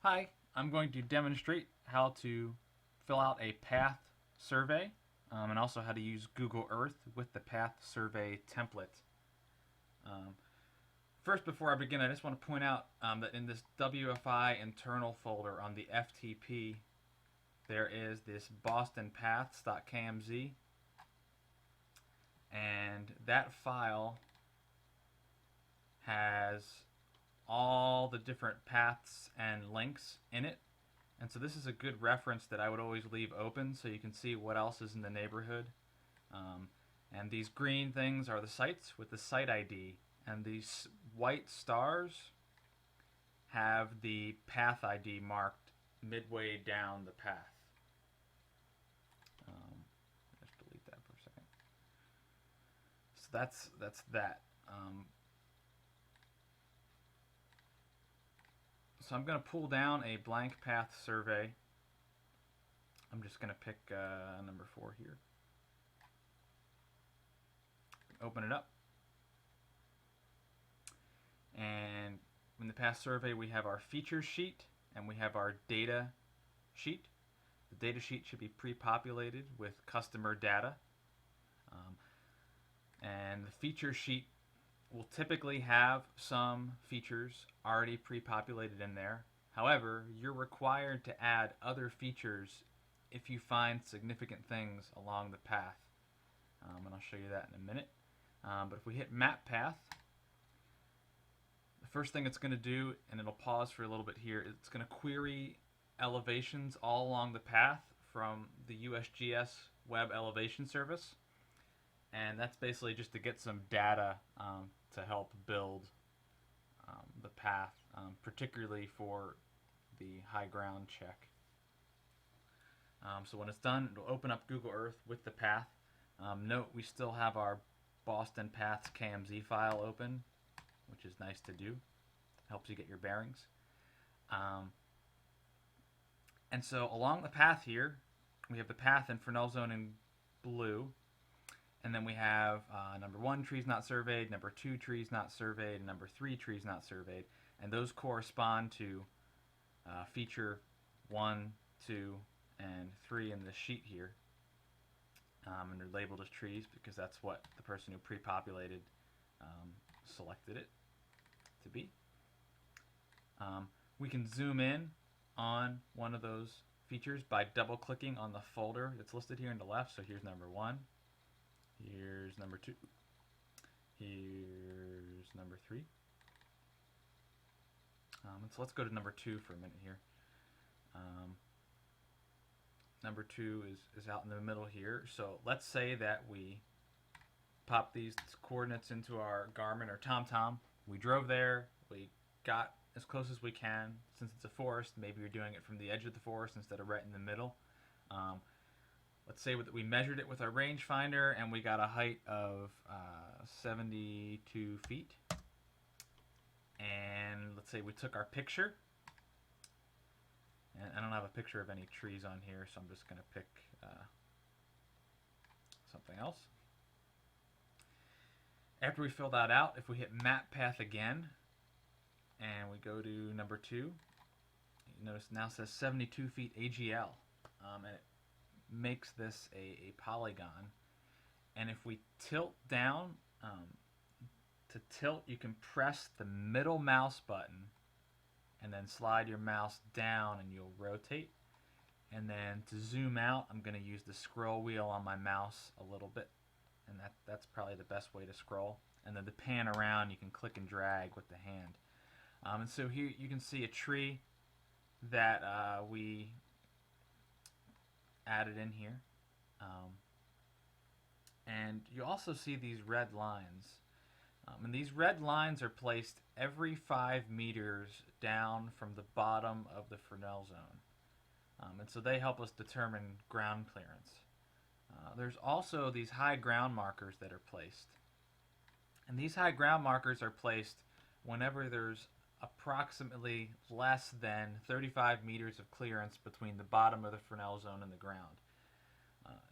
Hi, I'm going to demonstrate how to fill out a path survey and also how to use Google Earth with the path survey template. Um, First, before I begin, I just want to point out that in this WFI internal folder on the FTP, there is this bostonpaths.kmz, and that file has all the different paths and links in it. And so this is a good reference that I would always leave open so you can see what else is in the neighborhood. Um, and these green things are the sites with the site ID. And these white stars have the path ID marked midway down the path. Let's delete that for a second. So that's that. So I'm going to pull down a blank path survey. I'm just going to pick number 4 here. Open it up. And in the path survey, we have our feature sheet and we have our data sheet. The data sheet should be pre-populated with customer data. And the feature sheet will typically have some features already pre-populated in there. However, you're required to add other features if you find significant things along the path. And I'll show you that in a minute. But if we hit map path, the first thing it's going to do, and it'll pause for a little bit here, it's going to query elevations all along the path from the USGS web elevation service. And that's basically just to get some data to help build the path, particularly for the high ground check. So when it's done, it'll open up Google Earth with the path. Note we still have our Boston Paths KMZ file open, which is nice to do. Helps you get your bearings. And so along the path here, we have the path and Fresnel zone in blue. And then we have number 1, trees not surveyed, number 2, trees not surveyed, and number 3, trees not surveyed. And those correspond to feature 1, 2, and 3 in the sheet here. And they're labeled as trees because that's what the person who pre-populated selected it to be. We can zoom in on one of those features by double-clicking on the folder that's listed here on the left. So here's number 1. Here's number 2. Here's number 3. So let's go to number 2 for a minute here. Number 2 is out in the middle here. So let's say that we pop these coordinates into our Garmin or TomTom. We drove there. We got as close as we can. Since it's a forest, maybe you're doing it from the edge of the forest instead of right in the middle. Let's say that we measured it with our rangefinder and we got a height of 72 feet. And let's say we took our picture. And I don't have a picture of any trees on here, so I'm just going to pick something else. After we fill that out, if we hit map path again and we go to number 2, you notice it now says 72 feet AGL. And it makes this a polygon. And if we tilt down, to tilt you can press the middle mouse button and then slide your mouse down and you'll rotate. And then to zoom out, I'm going to use the scroll wheel on my mouse a little bit, and that's probably the best way to scroll. And then to pan around, you can click and drag with the hand. And so here you can see a tree that we added in here. And you also see these red lines. And these red lines are placed every 5 meters down from the bottom of the Fresnel zone. And so they help us determine ground clearance. There's also these high ground markers that are placed. And these high ground markers are placed whenever there's approximately less than 35 meters of clearance between the bottom of the Fresnel zone and the ground.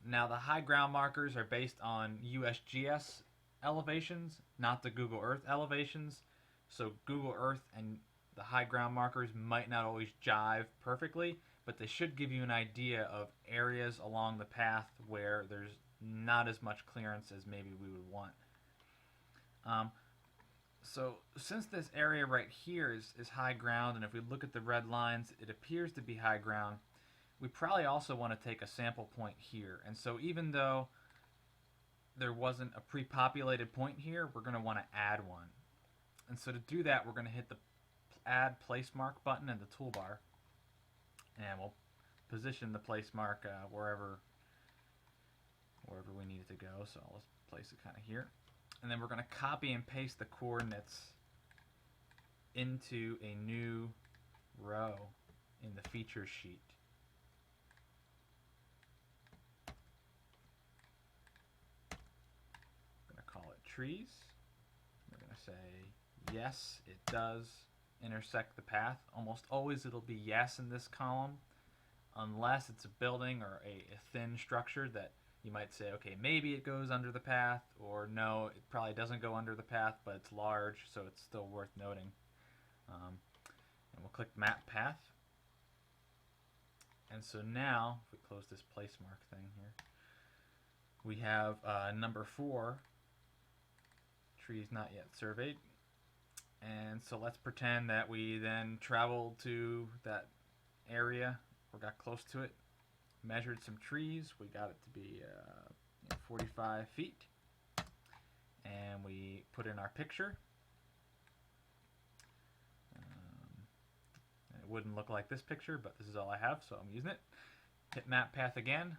Now the high ground markers are based on USGS elevations, not the Google Earth elevations. So Google Earth and the high ground markers might not always jive perfectly, but they should give you an idea of areas along the path where there's not as much clearance as maybe we would want. So since this area right here is high ground, and if we look at the red lines, it appears to be high ground, we probably also want to take a sample point here. And so even though there wasn't a pre-populated point here, we're going to want to add one. And so to do that, we're going to hit the Add Place Mark button in the toolbar, and we'll position the place mark wherever we need it to go. So let's place it kind of here. And then we're going to copy and paste the coordinates into a new row in the features sheet. I'm going to call it trees. We're going to say yes, it does intersect the path. Almost always it'll be yes in this column, unless it's a building or a thin structure that you might say, okay, maybe it goes under the path, or no, it probably doesn't go under the path, but it's large, so it's still worth noting. And we'll click Map Path. And so now, if we close this place mark thing here, we have number 4, trees not yet surveyed. And so let's pretend that we then traveled to that area or got close to it, measured some trees. We got it to be 45 feet. And we put in our picture. It wouldn't look like this picture, but this is all I have, so I'm using it. Hit Map Path again.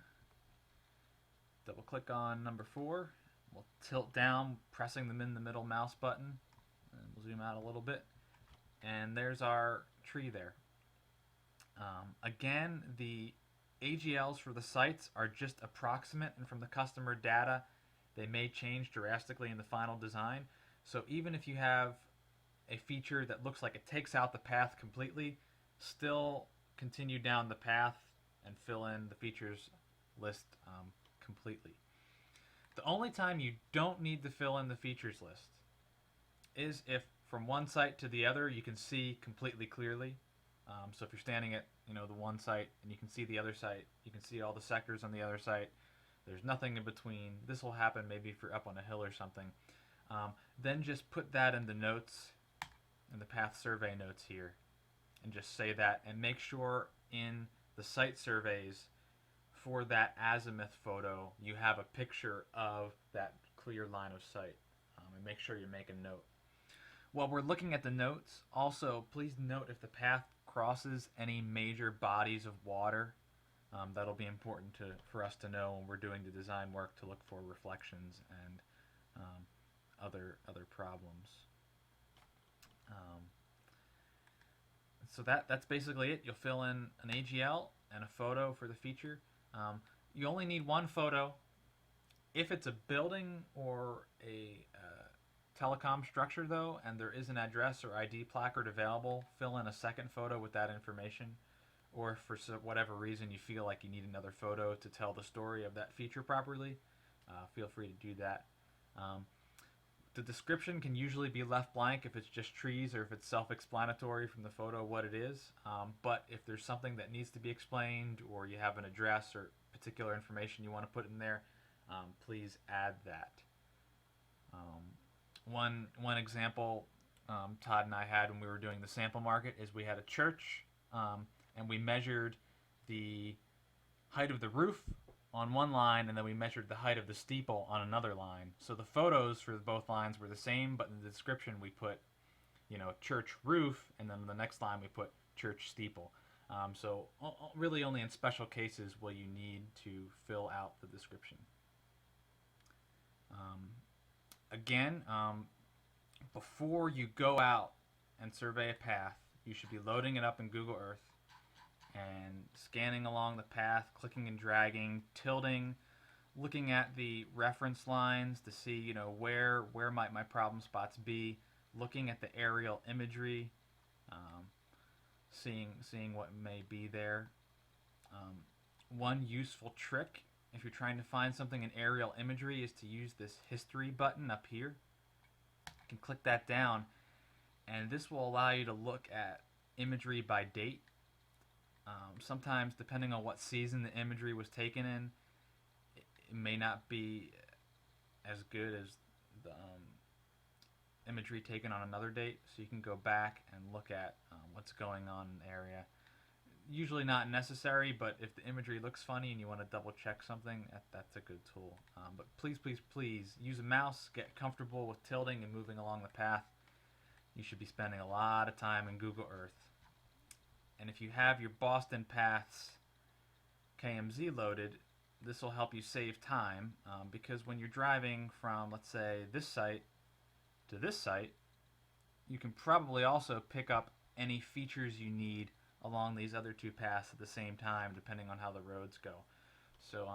Double click on number 4. We'll tilt down, pressing them in the middle mouse button. And we'll zoom out a little bit. And there's our tree there. Again, the AGLs for the sites are just approximate, and from the customer data, they may change drastically in the final design. So even if you have a feature that looks like it takes out the path completely, still continue down the path and fill in the features list completely. The only time you don't need to fill in the features list is if from one site to the other you can see completely clearly. So if you're standing at the one site and you can see the other site, you can see all the sectors on the other site, there's nothing in between. This will happen maybe if you're up on a hill or something. Then just put that in the notes, in the path survey notes here, and just say that, and make sure in the site surveys for that azimuth photo you have a picture of that clear line of sight, and make sure you make a note. While we're looking at the notes, also please note if the path crosses any major bodies of water. That'll be important for us to know when we're doing the design work, to look for reflections and other problems. So that's basically it. You'll fill in an AGL and a photo for the feature. You only need one photo. If it's a building or a telecom structure, though, and there is an address or ID placard available, fill in a second photo with that information. Or if for whatever reason you feel like you need another photo to tell the story of that feature properly, feel free to do that. The description can usually be left blank if it's just trees, or if it's self-explanatory from the photo what it is. But if there's something that needs to be explained, or you have an address or particular information you want to put in there, please add that. One example Todd and I had when we were doing the sample market is we had a church, and we measured the height of the roof on one line, and then we measured the height of the steeple on another line. So the photos for both lines were the same, but in the description we put, church roof, and then the next line we put church steeple. So really only in special cases will you need to fill out the description. Again, before you go out and survey a path, you should be loading it up in Google Earth and scanning along the path, clicking and dragging, tilting, looking at the reference lines to see, where might my problem spots be, looking at the aerial imagery, seeing what may be there. One useful trick, if you're trying to find something in aerial imagery, is to use this history button up here. You can click that down, and this will allow you to look at imagery by date. Sometimes, depending on what season the imagery was taken in, it may not be as good as the imagery taken on another date. So you can go back and look at what's going on in the area. Usually not necessary, but if the imagery looks funny and you want to double check something, that's a good tool. But please, please, please use a mouse. Get comfortable with tilting and moving along the path. You should be spending a lot of time in Google Earth. And if you have your Boston Paths KMZ loaded, this will help you save time because when you're driving from, let's say, this site to this site, you can probably also pick up any features you need along these other two paths at the same time, depending on how the roads go. So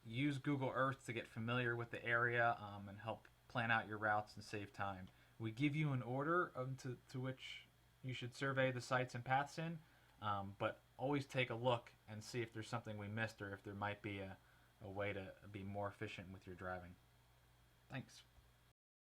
use Google Earth to get familiar with the area and help plan out your routes and save time. We give you an order to which you should survey the sites and paths in, but always take a look and see if there's something we missed or if there might be a way to be more efficient with your driving. Thanks.